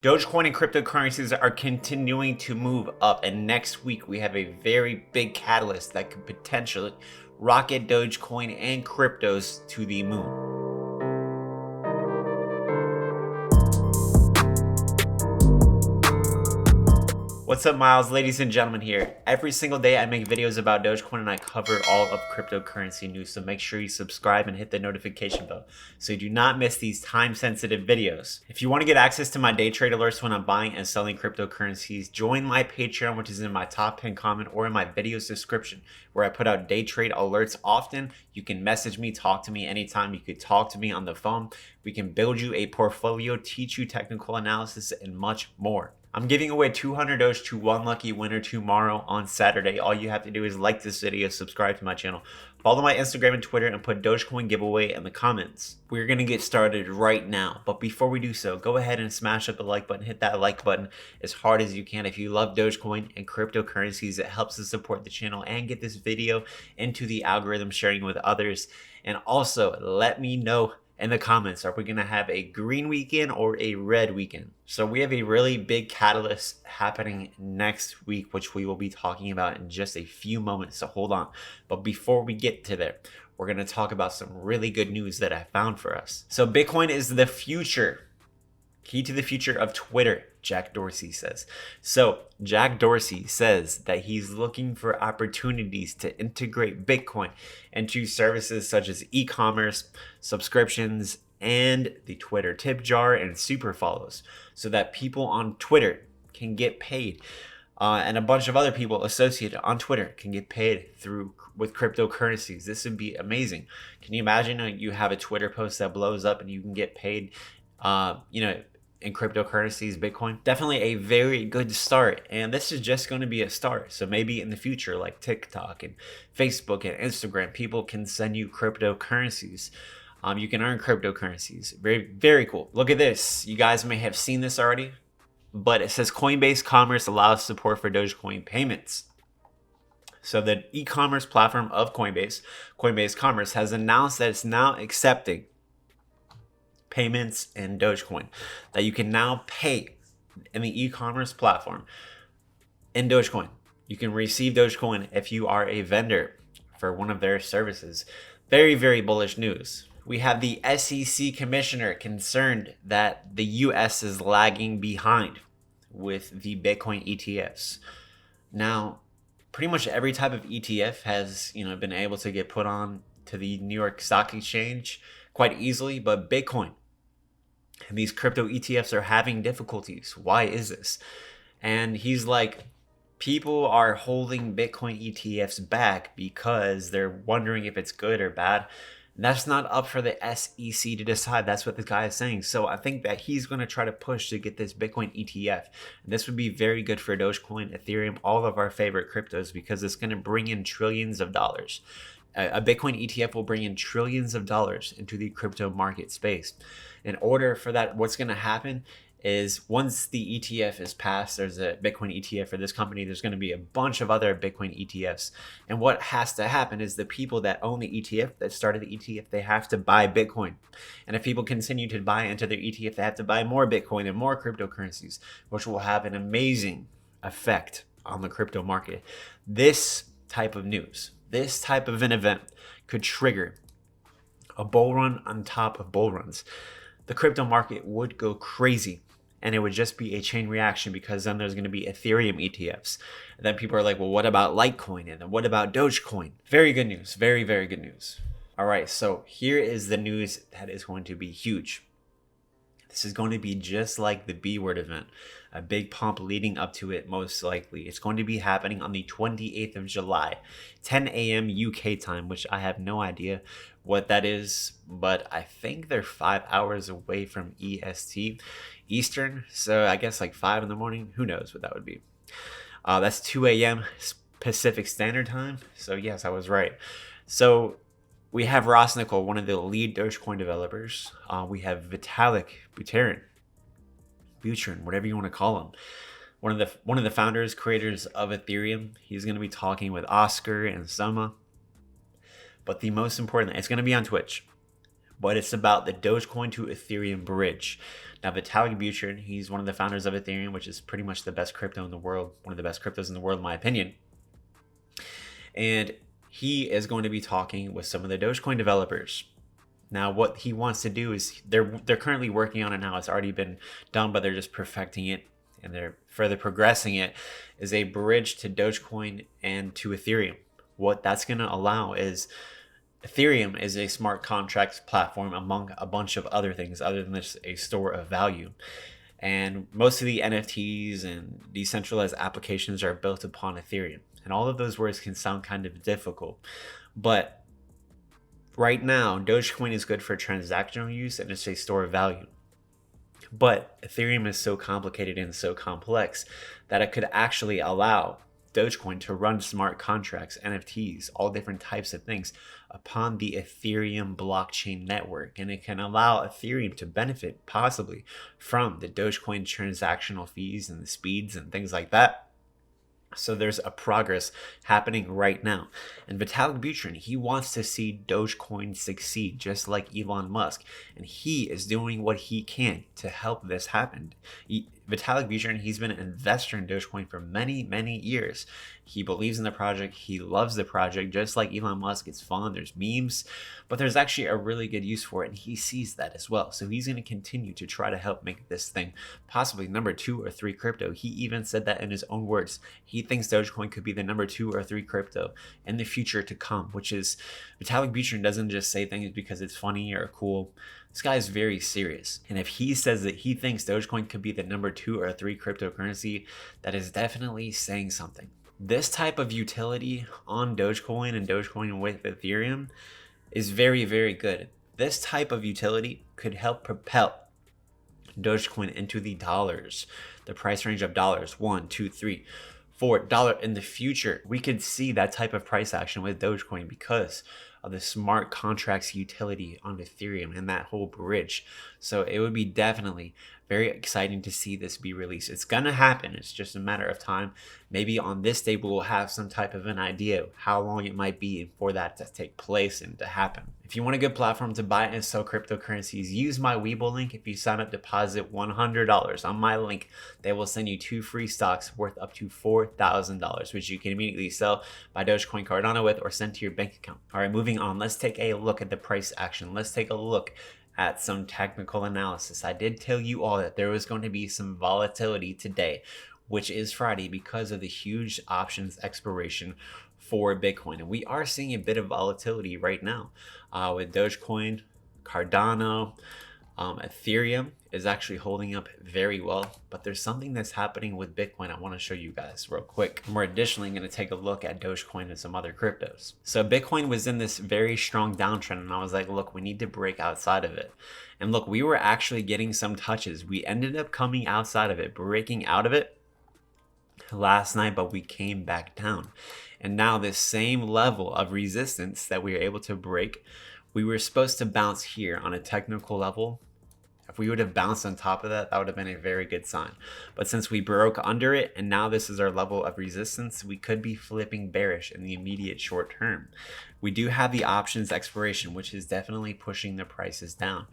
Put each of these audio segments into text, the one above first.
Dogecoin and cryptocurrencies are continuing to move up, and next week we have a very big catalyst that could potentially rocket Dogecoin and cryptos to the moon. What's up, Myles? Ladies and gentlemen here. Every single day I make videos about Dogecoin and I cover all of cryptocurrency news, so make sure you subscribe and hit the notification bell so you do not miss these time-sensitive videos. If you want to get access to my day trade alerts when I'm buying and selling cryptocurrencies, join my Patreon, which is in my top pinned comment or in my video's description, where I put out day trade alerts often. You can message me, talk to me anytime. You could talk to me on the phone. We can build you a portfolio, teach you technical analysis, and much more. I'm giving away 200 Doge to one lucky winner tomorrow on Saturday. All you have to do is like this video, subscribe to my channel, follow my Instagram and Twitter, and put Dogecoin giveaway in the comments. We're going to get started right now. But before we do so, go ahead and smash up the like button. Hit that like button as hard as you can. If you love Dogecoin and cryptocurrencies, it helps us support the channel and get this video into the algorithm, sharing with others. And also, let me know in the comments, are we going to have a green weekend or a red weekend? So we have a really big catalyst happening next week, which we will be talking about in just a few moments, so hold on. But before we get to there, we're going to talk about some really good news that I found for us. So Bitcoin is the future, key to the future of Twitter, Jack Dorsey says. So Jack Dorsey says that he's looking for opportunities to integrate Bitcoin into services such as e-commerce, subscriptions, and the Twitter tip jar and super follows, so that people on Twitter can get paid. And a bunch of other people associated on Twitter can get paid with cryptocurrencies. This would be amazing. Can you imagine you have a Twitter post that blows up and you can get paid, in cryptocurrencies, Bitcoin? Definitely a very good start. And this is just going to be a start. So maybe in the future, like TikTok and Facebook and Instagram, people can send you cryptocurrencies. You can earn cryptocurrencies. Very, very cool. Look at this. You guys may have seen this already, but it says Coinbase Commerce allows support for Dogecoin payments. So the e-commerce platform of Coinbase, Coinbase Commerce, has announced that it's now accepting payments in Dogecoin, that you can now pay in the e-commerce platform in Dogecoin. You can receive Dogecoin if you are a vendor for one of their services. Very, very bullish news. We have the SEC commissioner concerned that the US is lagging behind with the Bitcoin ETFs. Now, pretty much every type of ETF has, been able to get put on to the New York Stock Exchange quite easily, but Bitcoin and these crypto ETFs are having difficulties. Why is this? And he's like, people are holding Bitcoin ETFs back because they're wondering if it's good or bad. That's not up for the SEC to decide. That's what this guy is saying. So I think that he's going to try to push to get this Bitcoin ETF. And this would be very good for Dogecoin, Ethereum, all of our favorite cryptos, because it's going to bring in trillions of dollars. A Bitcoin ETF will bring in trillions of dollars into the crypto market space. In order for that, what's going to happen is once the ETF is passed, there's a Bitcoin ETF for this company, there's going to be a bunch of other Bitcoin ETFs. And what has to happen is the people that own the ETF, that started the ETF, they have to buy Bitcoin. And if people continue to buy into their ETF, they have to buy more Bitcoin and more cryptocurrencies, which will have an amazing effect on the crypto market. This type of news, this type of an event could trigger a bull run on top of bull runs. The crypto market would go crazy, and it would just be a chain reaction, because then there's going to be Ethereum ETFs. And then people are like, well, what about Litecoin? And then what about Dogecoin? Very good news. Very, very good news. All right, so here is the news that is going to be huge. This is going to be just like the B word event, a big pump leading up to it, most likely. It's going to be happening on the 28th of July, 10 a.m. UK time, which I have no idea what that is, but I think they're 5 hours away from EST, Eastern. So I guess like 5 in the morning. Who knows what that would be? That's 2 a.m. Pacific Standard Time. So yes, I was right. So we have Ross Nickel, one of the lead Dogecoin developers. We have VITALIK, BUTERIN, whatever you want to call him. One of the founders, creators of Ethereum. He's going to be talking with Oscar and Soma. But the most important, it's going to be on Twitch. but it's about the Dogecoin to Ethereum bridge. Now, Vitalik Buterin, he's one of the founders of Ethereum, which is pretty much the best crypto in the world, one of the best cryptos in the world, in my opinion. And he is going to be talking with some of the Dogecoin developers. Now, what he wants to do is they're currently working on it now. It's already been done, but they're just perfecting it and they're further progressing it, is a bridge to Dogecoin and to Ethereum. What that's going to allow is Ethereum is a smart contracts platform among a bunch of other things other than just a store of value. And most of the NFTs and decentralized applications are built upon Ethereum. And all of those words can sound kind of difficult. But right now, Dogecoin is good for transactional use and it's a store of value. But Ethereum is so complicated and so complex that it could actually allow Dogecoin to run smart contracts, NFTs, all different types of things upon the Ethereum blockchain network. And it can allow Ethereum to benefit possibly from the Dogecoin transactional fees and the speeds and things like that. So there's a progress happening right now. And Vitalik Buterin, he wants to see Dogecoin succeed just like Elon Musk. And he is doing what he can to help this happen. Vitalik Buterin, he's been an investor in Dogecoin for many, many years. He believes in the project. He loves the project, just like Elon Musk. It's fun. There's memes, but there's actually a really good use for it. And he sees that as well. So he's going to continue to try to help make this thing possibly number 2 or 3 crypto. He even said that in his own words. He thinks Dogecoin could be the number 2 or 3 crypto in the future to come, which is Vitalik Buterin doesn't just say things because it's funny or cool. This guy is very serious. And if he says that he thinks Dogecoin could be the number 2 or 3 cryptocurrency, that is definitely saying something. This type of utility on Dogecoin and Dogecoin with Ethereum is very, very good. This type of utility could help propel Dogecoin into the dollars, the price range of dollars, $1, $2, $3, $4 in the future. We could see that type of price action with Dogecoin because of the smart contracts utility on Ethereum and that whole bridge. So it would be definitely very exciting to see this be released. It's gonna happen. It's just a matter of time. Maybe on this day we'll have some type of an idea of how long it might be for that to take place and to happen. If you want a good platform to buy and sell cryptocurrencies, use my WEBULL link. If you sign up, deposit $100 on my link, they will send you 2 free stocks worth up to $4,000, which you can immediately sell, buy Dogecoin Cardano with, or send to your bank account. All right, moving on. Let's take a look at the price action. Let's take a look at some technical analysis. I did tell you all that there was going to be some volatility today, which is Friday, because of the huge options expiration for Bitcoin. And we are seeing a bit of volatility right now with Dogecoin, Cardano, Ethereum is actually holding up very well, but there's something that's happening with Bitcoin I want to show you guys real quick. And we're additionally going to take a look at Dogecoin and some other cryptos. So Bitcoin was in this very strong downtrend, and I was like, look, we need to break outside of it. And look, we were actually getting some touches. We ended up coming outside of it, breaking out of it last night, but we came back down. And now this same level of resistance that we were able to break, we were supposed to bounce here on a technical level. If we would have bounced on top of that, that would have been a very good sign. But since we broke under it and now this is our level of resistance, we could be flipping bearish in the immediate short term. We do have the options expiration, which is definitely pushing the prices down.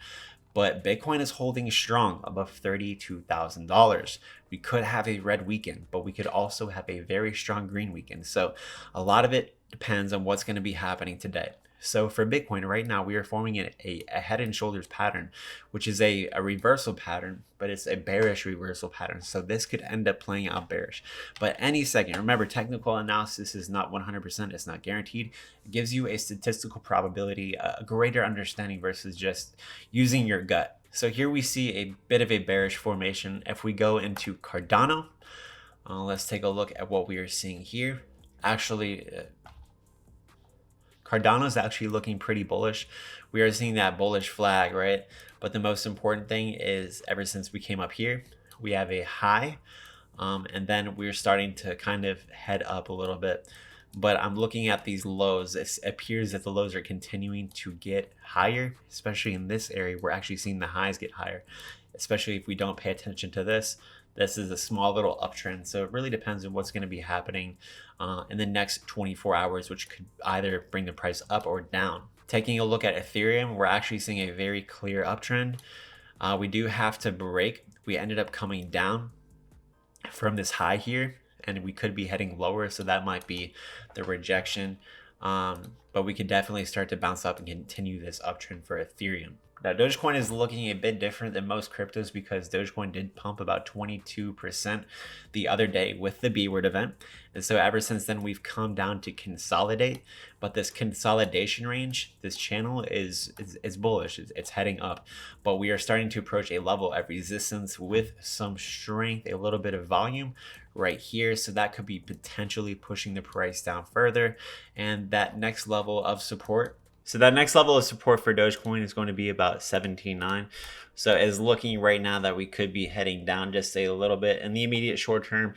But Bitcoin is holding strong above $32,000. We could have a red weekend, but we could also have a very strong green weekend. So a lot of it depends on what's going to be happening today. So for Bitcoin right now, we are forming a head and shoulders pattern, which is a reversal pattern, but it's a bearish reversal pattern. So this could end up playing out bearish. But any second, remember, technical analysis is not 100%. It's not guaranteed. It gives you a statistical probability, a greater understanding versus just using your gut. So here we see a bit of a bearish formation. If we go into Cardano, let's take a look at what we are seeing here. Actually, Cardano is actually looking pretty bullish. We are seeing that bullish flag, right? But the most important thing is ever since we came up here, we have a high, and then we're starting to kind of head up a little bit. But I'm looking at these lows. It appears that the lows are continuing to get higher, especially in this area. We're actually seeing the highs get higher, especially if we don't pay attention to this. This is a small little uptrend. So it really depends on what's going to be happening in the next 24 hours, which could either bring the price up or down. Taking a look at Ethereum, we're actually seeing a very clear uptrend. We do have to break. We ended up coming down from this high here, and we could be heading lower, so that might be the rejection. But we could definitely start to bounce up and continue this uptrend for Ethereum. Now, Dogecoin is looking a bit different than most cryptos because Dogecoin did pump about 22% the other day with the B word event. And so ever since then, we've come down to consolidate. But this consolidation range, this channel is bullish. It's heading up. But we are starting to approach a level of resistance with some strength, a little bit of volume right here. So that could be potentially pushing the price down further. And that next level of support, for Dogecoin is going to be about 17.9. So it's looking right now that we could be heading down just a little bit. In the immediate short term,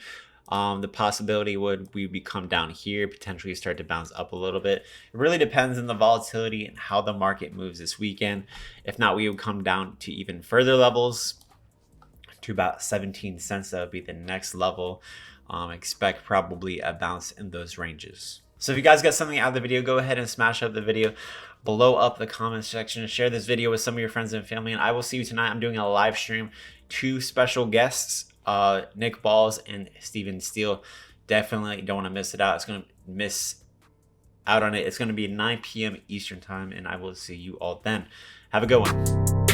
the possibility would we come down here, potentially start to bounce up a little bit. It really depends on the volatility and how the market moves this weekend. If not, we would come down to even further levels to about 17 cents. That would be the next level. Expect probably a bounce in those ranges. So if you guys got something out of the video, go ahead and smash up the video, blow up the comment section, share this video with some of your friends and family, and I will see you tonight. I'm doing a live stream. 2 special guests, Nick Balls and Steven Steele. Definitely don't want to miss it out. It's going to miss out on it. It's going to be 9 p.m. Eastern time, and I will see you all then. Have a good one.